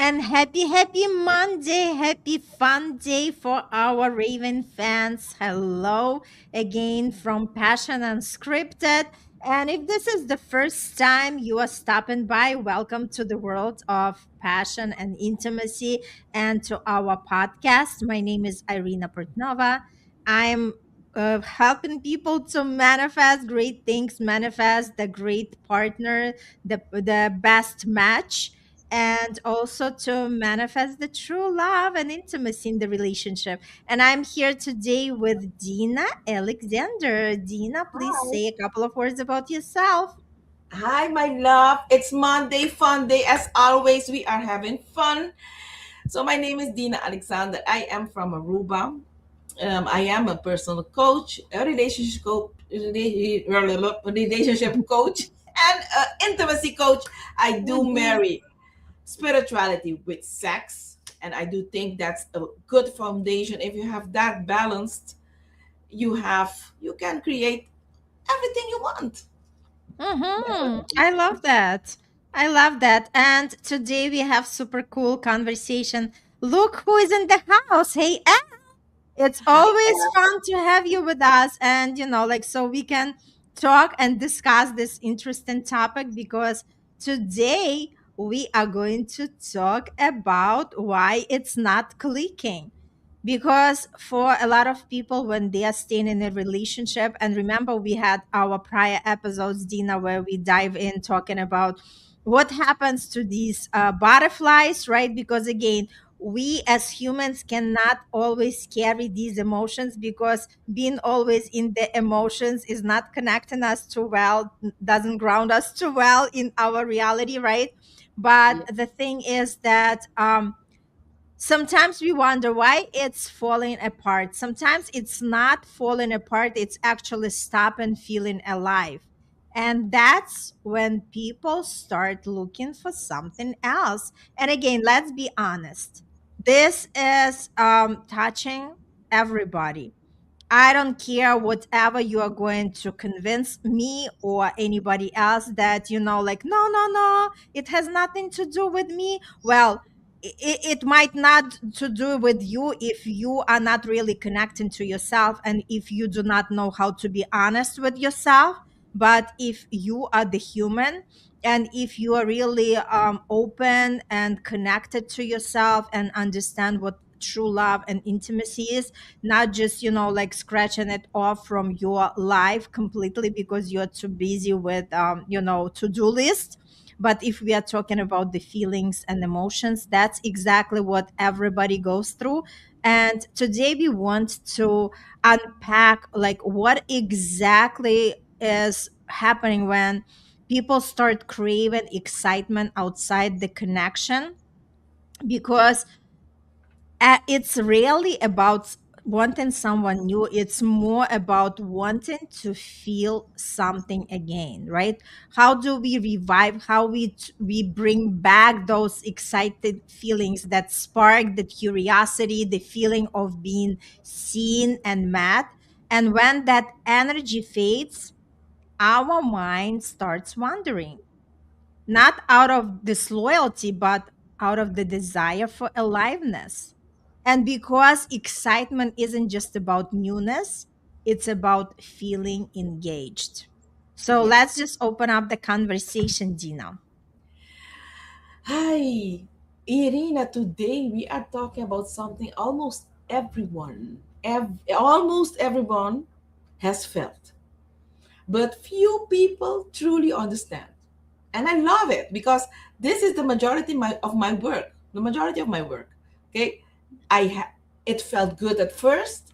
and happy Monday, happy fun day for our Raven fans. Hello again from Passion Unscripted. And if this is the first time you are stopping by, welcome to the world of passion and intimacy and to our podcast. My name is Irina Portnova. I'm helping people to manifest great things, manifest the great partner, the best match, and also to manifest the true love and intimacy in the relationship. And I'm here today with Dina Alexander. Dina, please Hi. say a couple of words about yourself. Hi, my love. It's Monday, fun day. As always, we are having fun. So, my name is Dina Alexander. I am from Aruba. I am a personal coach, a relationship coach, and an intimacy coach. I do Mhm. marry spirituality with sex, and I do think that's a good foundation. If you have that balanced, you can create everything you want. That's what Mm-hmm. I think. I love that. I love that. And today we have super cool conversation. Look who is in the house. Hey, it's Hi, always fun to have you with us. And, like, so we can talk and discuss this interesting topic because today we are going to talk about why it's not clicking. Because for a lot of people, when they are staying in a relationship, and remember, we had our prior episodes, Dina, where we dive in talking about what happens to these butterflies, right? Because again, we as humans cannot always carry these emotions because being always in the emotions is not connecting us too well, doesn't ground us too well in our reality, right? But yeah. the thing is that sometimes we wonder why it's falling apart. Sometimes it's not falling apart, it's actually stopping feeling alive. And that's when people start looking for something else. And again, let's be honest. This is touching everybody. I don't care whatever you are going to convince me or anybody else that, like, no, no, no, it has nothing to do with me. Well, it might not to do with you if you are not really connecting to yourself and if you do not know how to be honest with yourself. But if you are the human and if you are really open and connected to yourself and understand what true love and intimacy is, not just like scratching it off from your life completely because you're too busy with to-do list. But if we are talking about the feelings and emotions, that's exactly what everybody goes through. And today we want to unpack like what exactly is happening when people start craving excitement outside the connection. Because it's really about wanting someone new, it's more about wanting to feel something again, right? How do we revive, how we bring back those excited feelings that spark the curiosity, the feeling of being seen and met? And when that energy fades, our mind starts wandering, not out of disloyalty, but out of the desire for aliveness. And because excitement isn't just about newness, it's about feeling engaged. So Yeah. let's just open up the conversation, Dina. Hi, Irina. Today we are talking about something almost everyone has felt, but few people truly understand. And I love it because this is the majority of my work. The majority of my work. Okay, it felt good at first.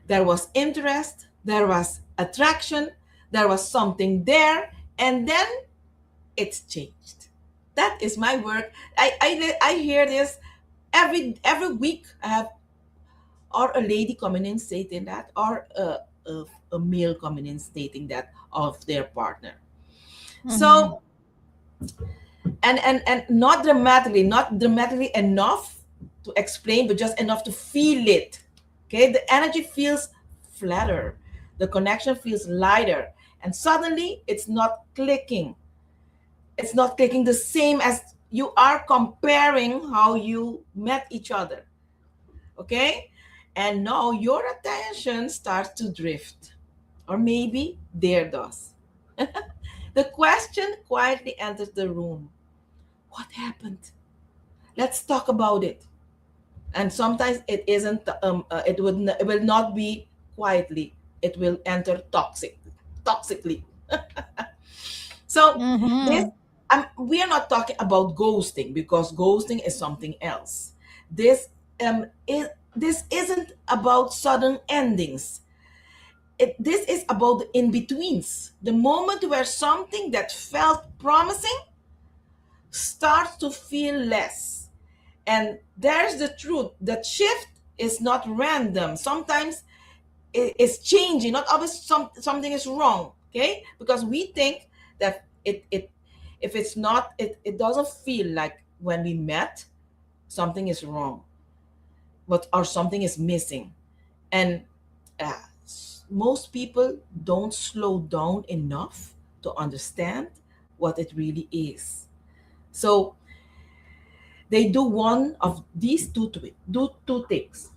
There was interest. There was attraction. There was something there, and then it's changed. That is my work. I hear this every week. I have or a lady coming in stating that, or a male coming in stating that of their partner. Mm-hmm. So and not dramatically enough to explain, but just enough to feel it. Okay, the energy feels flatter, the connection feels lighter, and suddenly it's not clicking the same as You are comparing how you met each other. Okay? And now your attention starts to drift. Or maybe there does. The question quietly enters the room. What happened? Let's talk about it. And sometimes it isn't. It will not be quietly. It will enter toxically. So this, Mm-hmm. we are not talking about ghosting because ghosting is something else. This this isn't about sudden endings. This is about the in betweens. The moment where something that felt promising starts to feel less. And there's the truth that shift is not random. Sometimes it's changing, not always something is wrong. Okay? Because we think that it if it's not, it doesn't feel like when we met, something is wrong, but or something is missing. And most people don't slow down enough to understand what it really is. So they do one of these do two things.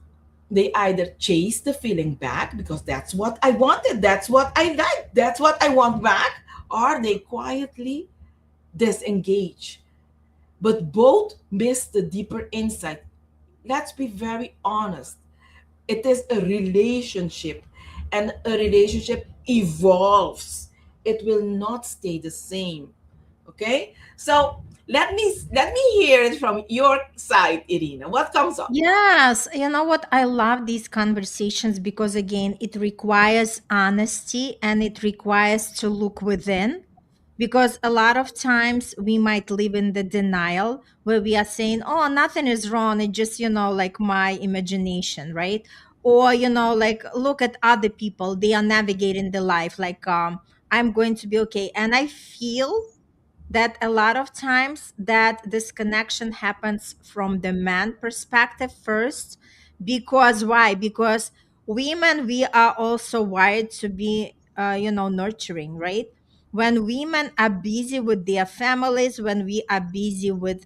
They either chase the feeling back because that's what I wanted, that's what I like, that's what I want back, or they quietly disengage. But both miss the deeper insight. Let's be very honest. It is a relationship, and a relationship evolves. It will not stay the same. Okay? So let me hear it from your side, Irina. What comes up? Yes, you know what? I love these conversations because, again, it requires honesty and it requires to look within. Because a lot of times we might live in the denial where we are saying, oh, nothing is wrong. It's just, like my imagination, right? Or, like look at other people, they are navigating the life like, I'm going to be okay. And I feel that a lot of times that this connection happens from the man perspective first. Because why? Because women, we are also wired to be nurturing, right? When women are busy with their families, when we are busy with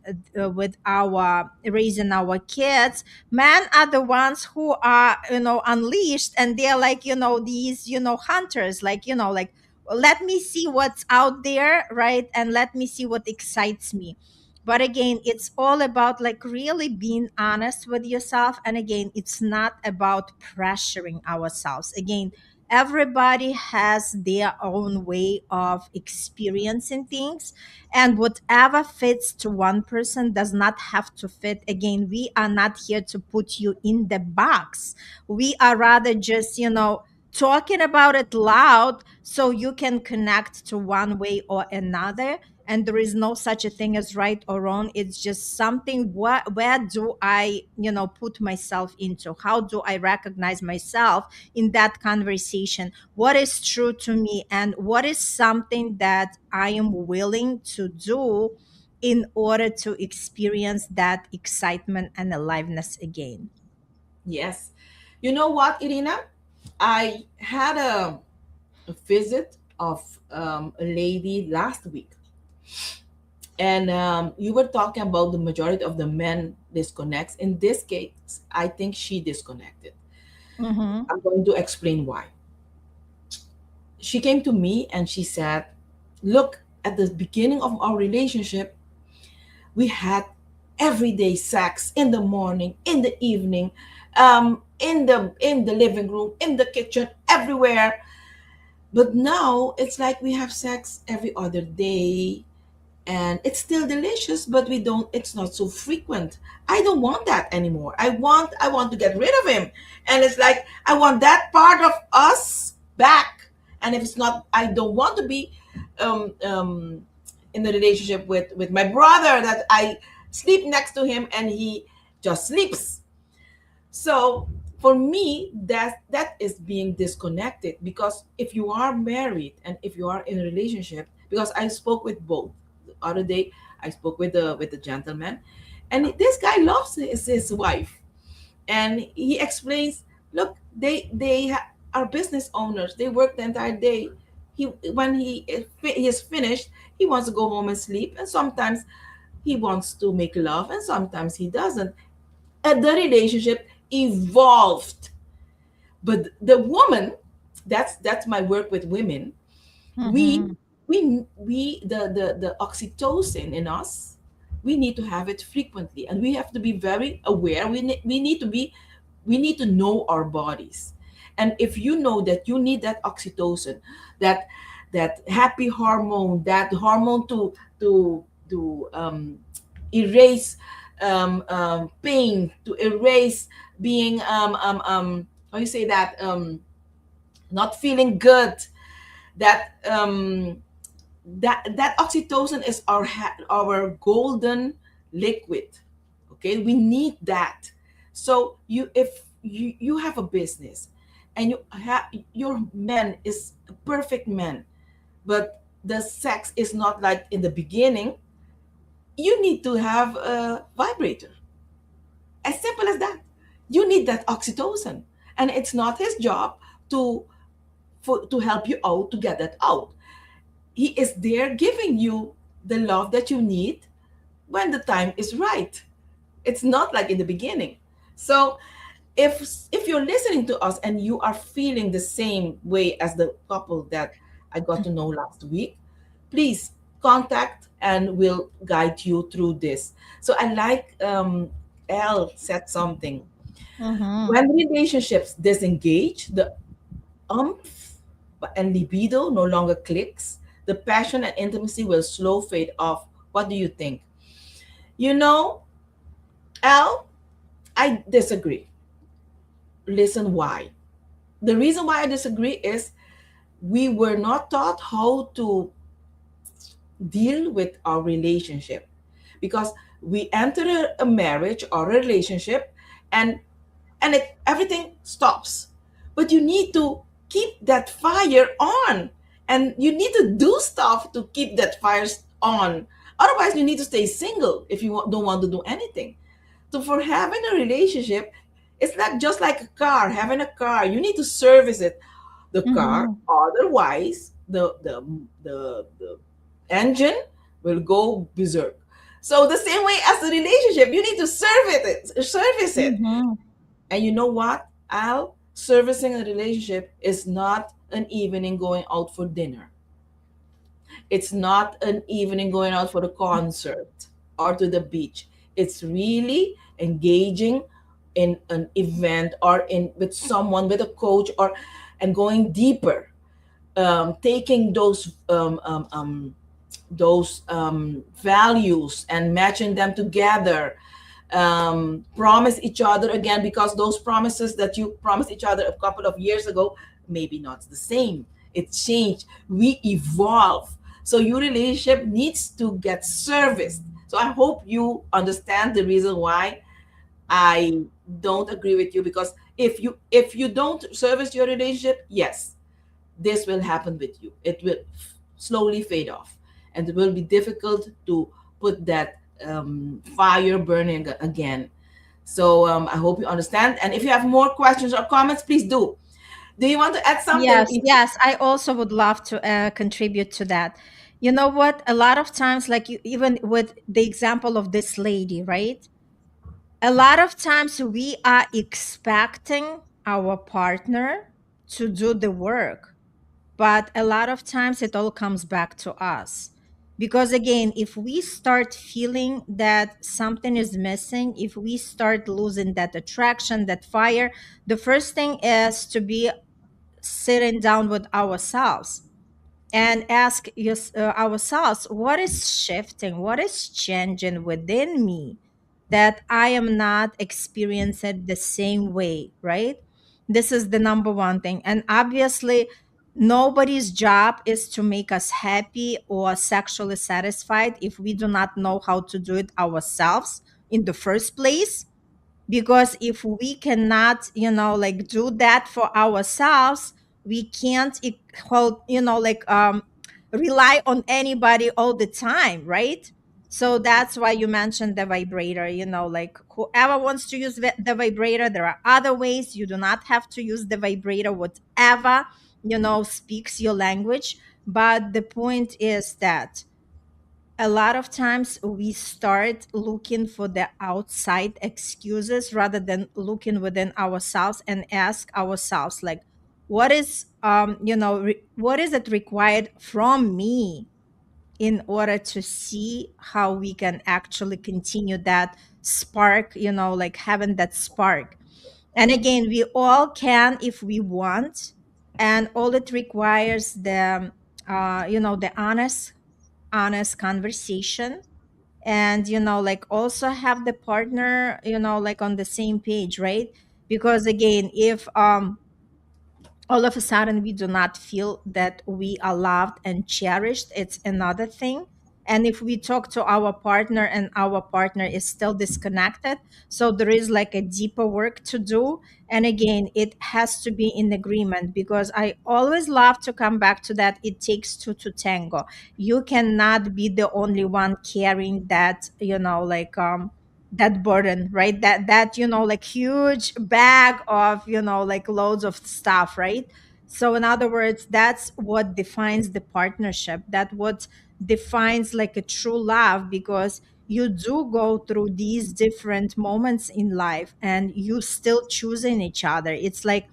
our raising our kids, men are the ones who are unleashed, and they're like these hunters, like like let me see what's out there, right? And let me see what excites me. But again, it's all about like really being honest with yourself. And again, it's not about pressuring ourselves. Again, everybody has their own way of experiencing things, and whatever fits to one person does not have to fit. Again, we are not here to put you in the box. We are rather just talking about it loud so you can connect to one way or another. And there is no such a thing as right or wrong. It's just something, where do I put myself into, how do I recognize myself in that conversation, what is true to me, and what is something that I am willing to do in order to experience that excitement and aliveness again. Yes. You know what, Irina? I had a visit of a lady last week, and you were talking about the majority of the men disconnects. In this case, I think she disconnected. Mm-hmm. I'm going to explain why. She came to me and she said, "Look, at the beginning of our relationship, we had everyday sex in the morning, in the evening, in the living room, in the kitchen, everywhere. But now it's like we have sex every other day, and it's still delicious, but we don't. It's not so frequent. I don't want that anymore. I want to get rid of him, and it's like I want that part of us back. And if it's not, I don't want to be um, um, in a relationship with my brother that I sleep next to him and he just sleeps. So for me, that is being disconnected, because if you are married and if you are in a relationship, because I spoke with both the other day. I spoke with the gentleman, and this guy loves his wife, and he explains, look, are business owners. They work the entire day. He when he is finished, he wants to go home and sleep, and sometimes he wants to make love and sometimes he doesn't. And the relationship evolved. But the woman, that's my work with women. we Mm-hmm. we the oxytocin in us, we need to have it frequently, and we have to be very aware. We need to be, we need to know our bodies. And if you know that you need that oxytocin, that that happy hormone, that hormone to erase pain, to erase being how you say that, not feeling good, that that oxytocin is our our golden liquid. Okay, we need that. So you, if you have a business and you have, your man is a perfect man, but the sex is not like in the beginning, you need to have a vibrator. As simple as that. You need that oxytocin, and it's not his job to to help you out to get that out. He is there giving you the love that you need when the time is right. It's not like in the beginning. So if you're listening to us and you are feeling the same way as the couple that I got to know last week, please contact and we'll guide you through this. So I like, Elle said something. Mm-hmm. When relationships disengage, the umph and libido no longer clicks, the passion and intimacy will slow fade off. What do you think? You know, Al, I disagree. Listen why. The reason why I disagree is we were not taught how to deal with our relationship, because we enter a marriage or a relationship, and it everything stops. But you need to keep that fire on, and you need to do stuff to keep that fire on. Otherwise you need to stay single if you don't want to do anything. So for having a relationship, it's like just like a car. Having a car, you need to service it, the car. Mm-hmm. Otherwise the engine will go berserk. So the same way as the relationship, you need to service it. Mm-hmm. And you know what, Al? Servicing a relationship is not an evening going out for dinner. It's not an evening going out for the concert or to the beach. It's really engaging in an event or in with someone, with a coach, or and going deeper, taking those values and matching them together, promise each other again, because those promises that you promised each other a couple of years ago, maybe not the same. It changed. We evolve. So your relationship needs to get serviced. So I hope you understand the reason why I don't agree with you, because if you don't service your relationship, yes, this will happen with you. It will slowly fade off, and it will be difficult to put that fire burning again. So I hope you understand. And if you have more questions or comments, please do. Do you want to add something? Yes, yes. I also would love to contribute to that. You know what? A lot of times, like you, even with the example of this lady, right? A lot of times we are expecting our partner to do the work, but a lot of times it all comes back to us. Because again, if we start feeling that something is missing, if we start losing that attraction, that fire, the first thing is to be sitting down with ourselves and ask ourselves, what is shifting, what is changing within me that I am not experiencing the same way, right? This is the number one thing. And obviously nobody's job is to make us happy or sexually satisfied if we do not know how to do it ourselves in the first place. Because if we cannot, like do that for ourselves, we can't hold, like rely on anybody all the time, right? So that's why you mentioned the vibrator, like whoever wants to use the vibrator, there are other ways. You do not have to use the vibrator, whatever, speaks your language. But the point is that a lot of times we start looking for the outside excuses rather than looking within ourselves and ask ourselves, like, what is what is it required from me in order to see how we can actually continue that spark, like having that spark. And again, we all can if we want, and all it requires the the honest conversation, and like also have the partner like on the same page, right? Because again, if all of a sudden we do not feel that we are loved and cherished, it's another thing. And if we talk to our partner and our partner is still disconnected, so there is like a deeper work to do. And again, it has to be in agreement, because I always love to come back to that: it takes two to tango. You cannot be the only one carrying that, that burden, right? That like huge bag of like loads of stuff, right? So in other words, that's what defines the partnership, that what defines like a true love, because you do go through these different moments in life and you still choosing each other. It's like,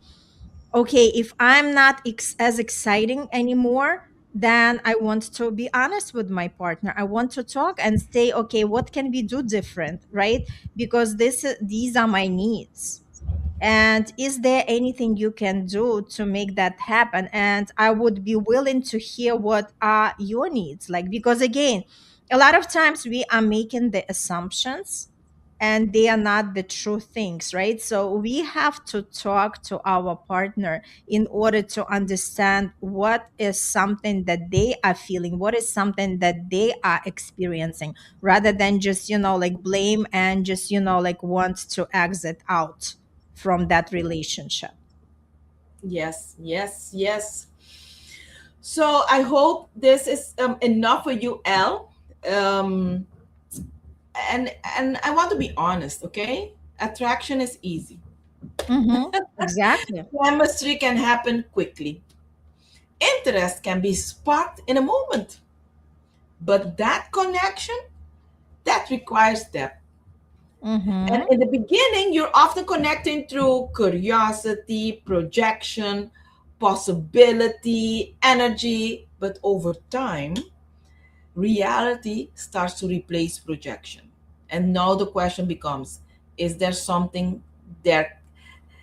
okay, if I'm not as exciting anymore, then I want to be honest with my partner. I want to talk and say, okay, what can we do different, right? Because these are my needs, and is there anything you can do to make that happen? And I would be willing to hear what are your needs, like, because again, a lot of times we are making the assumptions and they are not the true things, right? So we have to talk to our partner in order to understand what is something that they are feeling, what is something that they are experiencing, rather than just like blame and just like want to exit out from that relationship. Yes, yes, yes. So I hope this is enough for you, Elle. Um, and I want to be honest, okay? Attraction is easy. Exactly. Chemistry can happen quickly. Interest can be sparked in a moment. But that connection, that requires depth. And Mm-hmm. in the beginning, you're often connecting through curiosity, projection, possibility, energy. But over time, reality starts to replace projection. And now the question becomes, is there something there?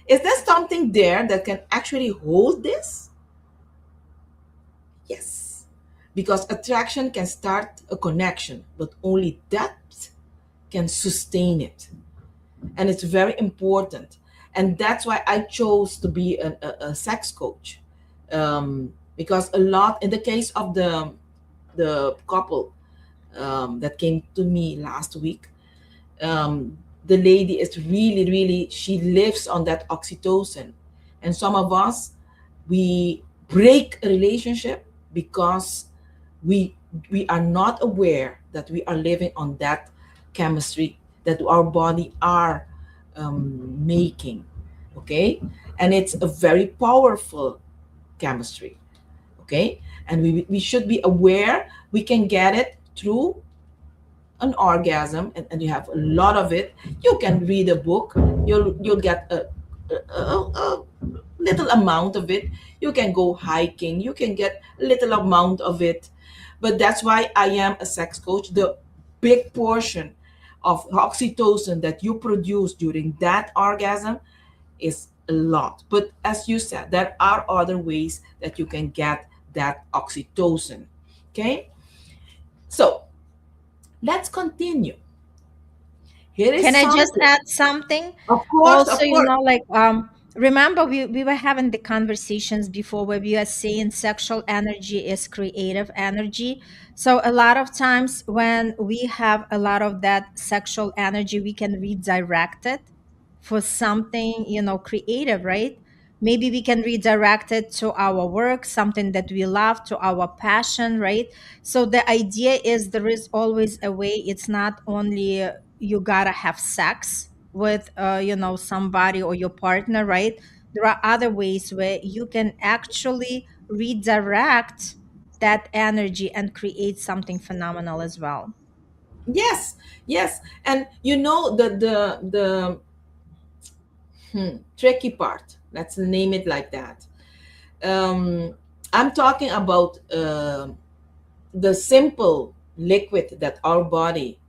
Is there something there that can actually hold this? Yes. Because attraction can start a connection, but only depth can sustain it. And it's very important. And that's why I chose to be a sex coach. Because a lot, in the case of the couple that came to me last week, the lady is really, really, she lives on that oxytocin. And some of us, we break a relationship because we we are not aware that we are living on that chemistry that our body are making. Okay, and it's a very powerful chemistry. Okay, and we should be aware we can get it through an orgasm, and you have a lot of it. You can read a book, you'll get a little amount of it. You can go hiking, you can get a little amount of it. But that's why I am a sex coach. The big portion of oxytocin that you produce during that orgasm is a lot. But as you said, there are other ways that you can get that oxytocin. Okay, so let's continue. Here is Can I just something. add something? Of course, Also, of course. like, remember we were having the conversations before where we are saying sexual energy is creative energy. So a lot of times when we have a lot of that sexual energy, we can redirect it for something, creative, right? Maybe we can redirect it to our work, something that we love, to our passion, right? So the idea is there is always a way. It's not only you gotta have sex with somebody or your partner, right? There are other ways where you can actually redirect that energy and create something phenomenal as well. Yes, yes. And you know the tricky part. Let's name it like that. Um, I'm talking about the simple liquid that our body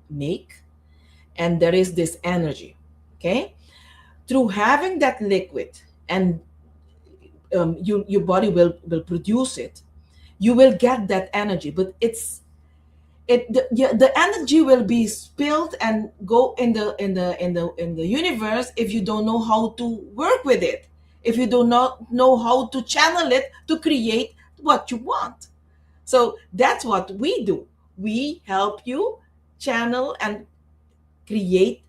make, and there is this energy. Okay, through having that liquid, and your body will produce it. You will get that energy, but the energy will be spilled and go in the universe if you don't know how to work with it, if you do not know how to channel it to create what you want. So that's what we do. We help you channel and create,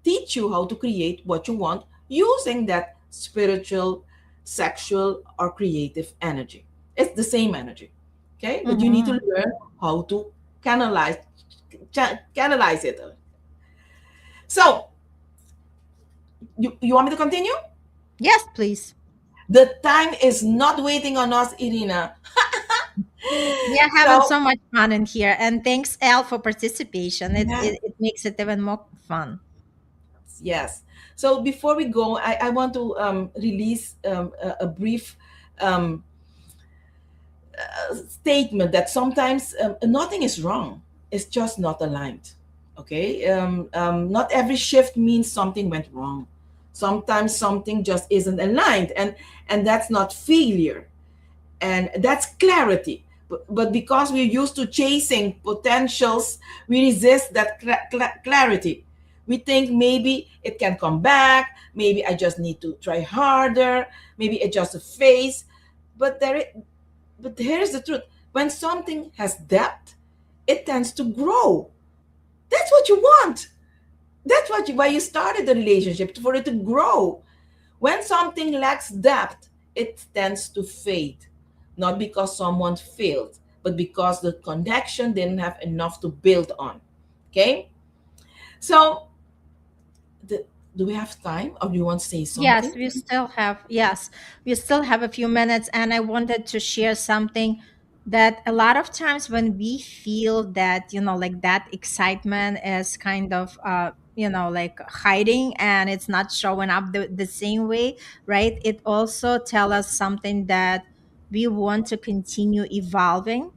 teach you how to create what you want using that spiritual, sexual, or creative energy. It's the same energy, okay? But you need to Mhm. learn how to canalize canalize it. So you want me to continue? Yes, please. The time is not waiting on us, Irina. We are having So so much fun in here, and thanks, Elle, for participation. It, yeah, it it makes it even more fun. yes. So before we go, I want to release a brief um, statement that sometimes nothing is wrong. It's just not aligned. Okay. Not every shift means something went wrong. Sometimes something just isn't aligned, and that's not failure, and that's clarity. But because we're used to chasing potentials, we resist that clarity. We think maybe it can come back. Maybe I just need to try harder. Maybe it's just a phase. But but here's the truth: when something has depth, it tends to grow. That's what you want. That's why you started the relationship, for it to grow. When something lacks depth, it tends to fade, not because someone failed, but because the connection didn't have enough to build on. Okay, so the, do we have time, or do you want to say something? Yes, we still have a few minutes, and I wanted to share something that a lot of times when we feel that, like that excitement is kind of like hiding and it's not showing up the same way, right? It also tell us something that we want to continue evolving,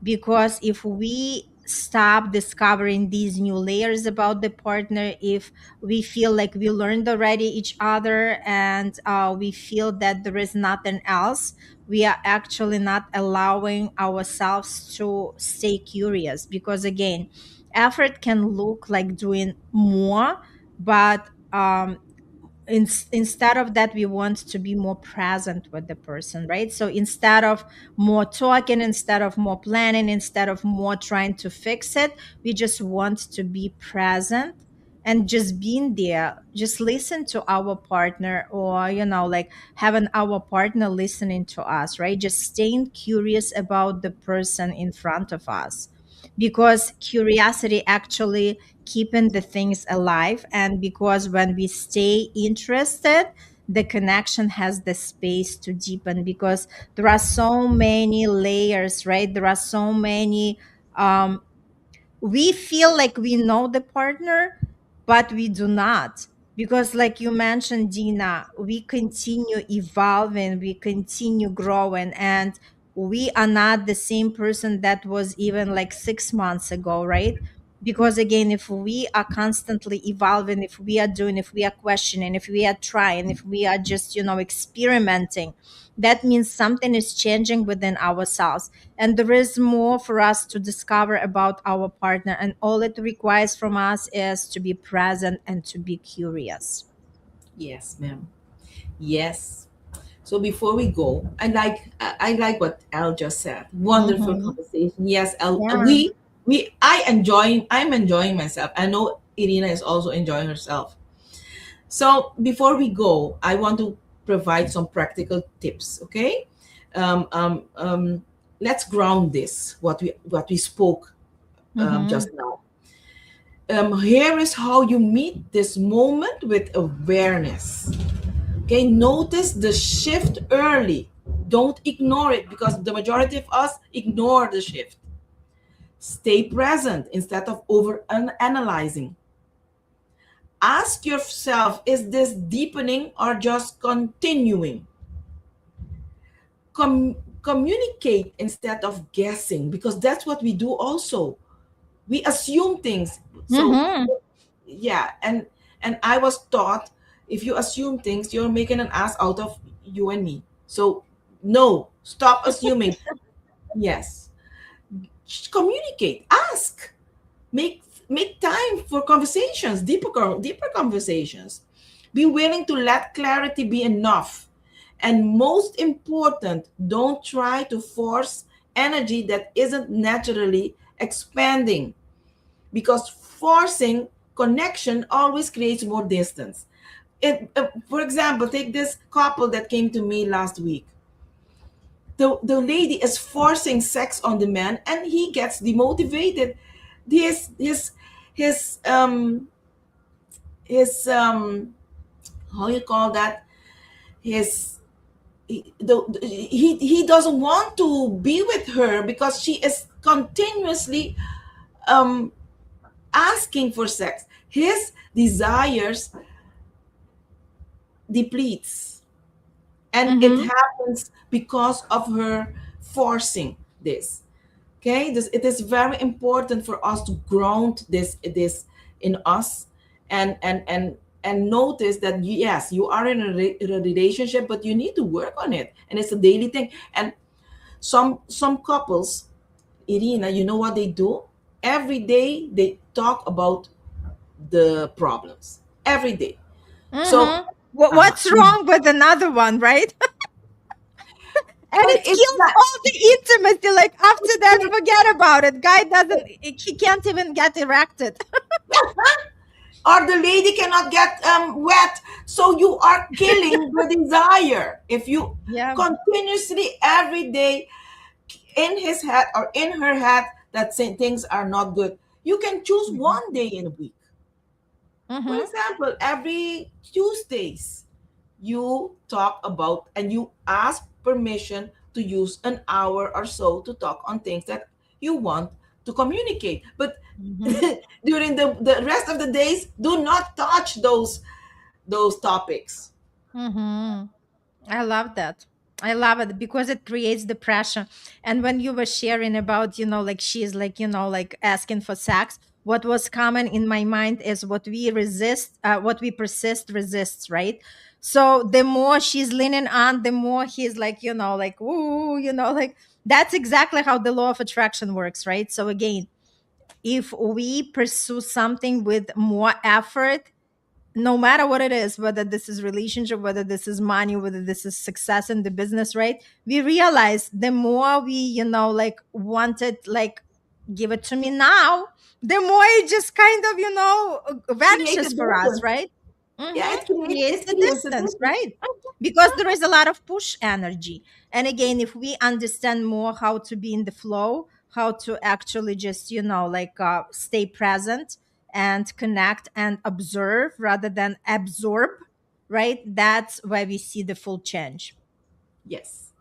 because if we stop discovering these new layers about the partner, if we feel like we learned already each other, and we feel that there is nothing else, we are actually not allowing ourselves to stay curious, because again, effort can look like doing more, but instead of that, we want to be more present with the person, right? So instead of more talking, instead of more planning, instead of more trying to fix it, we just want to be present and just being there, just listen to our partner, or like having our partner listening to us, right? Just staying curious about the person in front of us, because curiosity actually keeping the things alive, and because when we stay interested, the connection has the space to deepen, because there are so many layers, right? There are so many um we feel like we know the partner, but we do not, because like you mentioned, Dina, we continue evolving, we continue growing, and we are not the same person that was even like 6 months ago, right? Because again, if we are constantly evolving, if we are doing, if we are questioning, if we are trying, if we are just experimenting, that means something is changing within ourselves, and there is more for us to discover about our partner, and all it requires from us is to be present and to be curious. Yes, ma'am. Yes. So before we go, I like what Al just said. Wonderful Mm-hmm. conversation. Yes, Al, Yeah. I'm enjoying myself. I know Irina is also enjoying herself. So before we go, I want to provide some practical tips. Okay, um, um, um, let's ground this what we spoke Mm-hmm. just now. Here is how you meet this moment with awareness. Okay, notice the shift early. don't ignore it, because the majority of us ignore the shift. Stay present instead of over analyzing. Ask yourself, is this deepening or just continuing? Communicate instead of guessing, because that's what we do also. We assume things. So Mm-hmm. yeah, and I was taught, if you assume things, you're making an ass out of you and me. So no, stop assuming. Yes, communicate, ask, make make time for conversations, deeper conversations. Be willing to let clarity be enough. And most important, don't try to force energy that isn't naturally expanding, because forcing connection always creates more distance. For example, take this couple that came to me last week. The lady is forcing sex on the man, and he gets demotivated. His his his um his how you call that, his he doesn't want to be with her because she is continuously um asking for sex. His desires depletes, and it Mm-hmm. happens because of her forcing this. Okay, it is very important for us to ground this in us, and notice that yes, you are in in a relationship, but you need to work on it, and it's a daily thing. And some couples, Irina, you know what they do? Every day they talk about the problems every day. So Mm-hmm. What's so wrong with another one, right? And it it's kills not, all the intimacy. Like after that, forget about it. Guy doesn't. He can't even get erected. or the lady cannot get wet, so you are killing the desire if you Yeah. continuously every day in his head or in her head that say things are not good. You can choose Mm-hmm. one day in a week. For Mm-hmm. example, every Tuesdays, you talk about and you ask permission to use an hour or so to talk on things that you want to communicate. But Mm-hmm. during the rest of the days, do not touch those topics. Mm-hmm. I love that. I love it because it creates the pressure. And when you were sharing about, like she's like, like asking for sex, what was common in my mind is what we persist resists, right? So the more she's leaning on, the more he's like, like, ooh, like that's exactly how the law of attraction works, right? So again, if we pursue something with more effort, no matter what it is, whether this is relationship, whether this is money, whether this is success in the business, right? We realize the more we, like wanted, like give it to me now, the more it just kind of, Create a vanishes for us, distance. right? Yeah, Mm-hmm. Creates it the creates a distance, distance. right? Because there is a lot of push energy. And again, if we understand more how to be in the flow, how to actually just, like stay present and connect and observe rather than absorb, right? That's where we see the full change. Yes.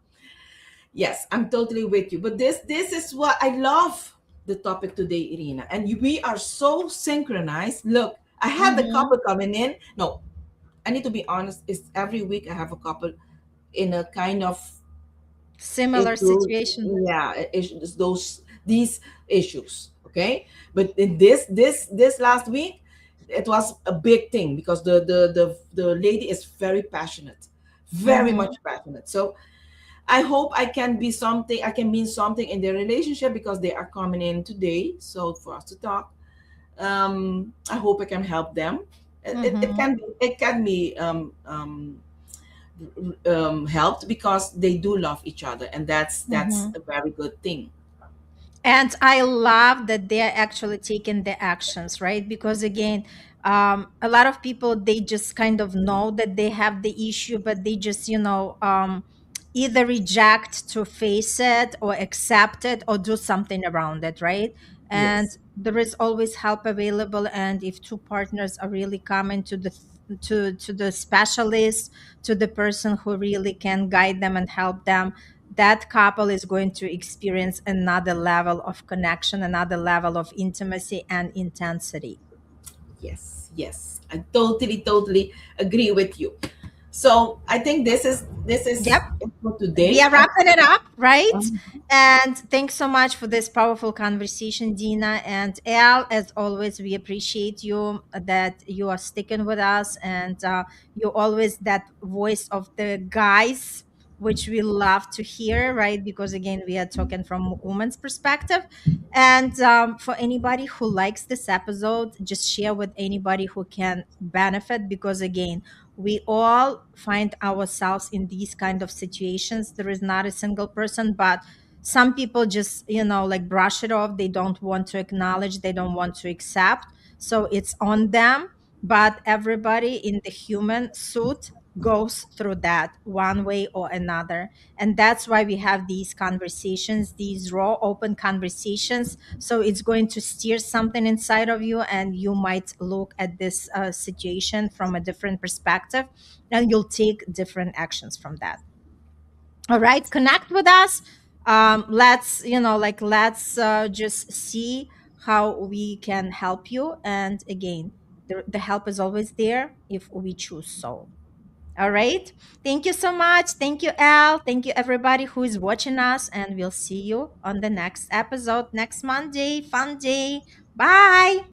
Yes, I'm totally with you. But this is what I love the topic today, Irina. And we are so synchronized. Look, I had the Mm-hmm. couple coming in. No, I need to be honest. It's every week I have a couple in a kind of Similar issue. situation. Yeah, it's these issues. Okay, but in this last week, it was a big thing because the lady is very passionate, very Mm-hmm. much passionate. So I hope I can be something, I can mean something in their relationship because they are coming in today. So for us to talk, I hope I can help them. Mm-hmm. It can be helped because they do love each other, and that's Mm-hmm. a very good thing. And I love that they're actually taking the actions, right? Because again, a lot of people, they just kind of know that they have the issue, but they just, either reject to face it or accept it or do something around it, right? And Yes, there is always help available. And if two partners are really coming to the to the specialist, to the person who really can guide them and help them, that couple is going to experience another level of connection, another level of intimacy and intensity. Yes, yes. I totally, totally agree with you. So I think this is Yep. it for We today. are wrapping it up, right? Um, And thanks so much for this powerful conversation, Dina and Al. As always, we appreciate you that you are sticking with us, and you're always that voice of the guys, which we love to hear, right? Because again, we are talking from a woman's perspective. And for anybody who likes this episode, just share with anybody who can benefit, because again, we all find ourselves in these kind of situations. There is not a single person, but some people just, like brush it off. They don't want to acknowledge, they don't want to accept, so it's on them. But everybody in the human suit goes through that one way or another, and that's why we have these conversations, these raw open conversations. So it's going to steer something inside of you, and you might look at this situation from a different perspective, and you'll take different actions from that. All right, connect with us. Let's, let's just see how we can help you. And again, the help is always there if we choose so. All right. Thank you so much. Thank you, Al. Thank you, everybody who is watching us. And we'll see you on the next episode next Monday. Fun day. Bye.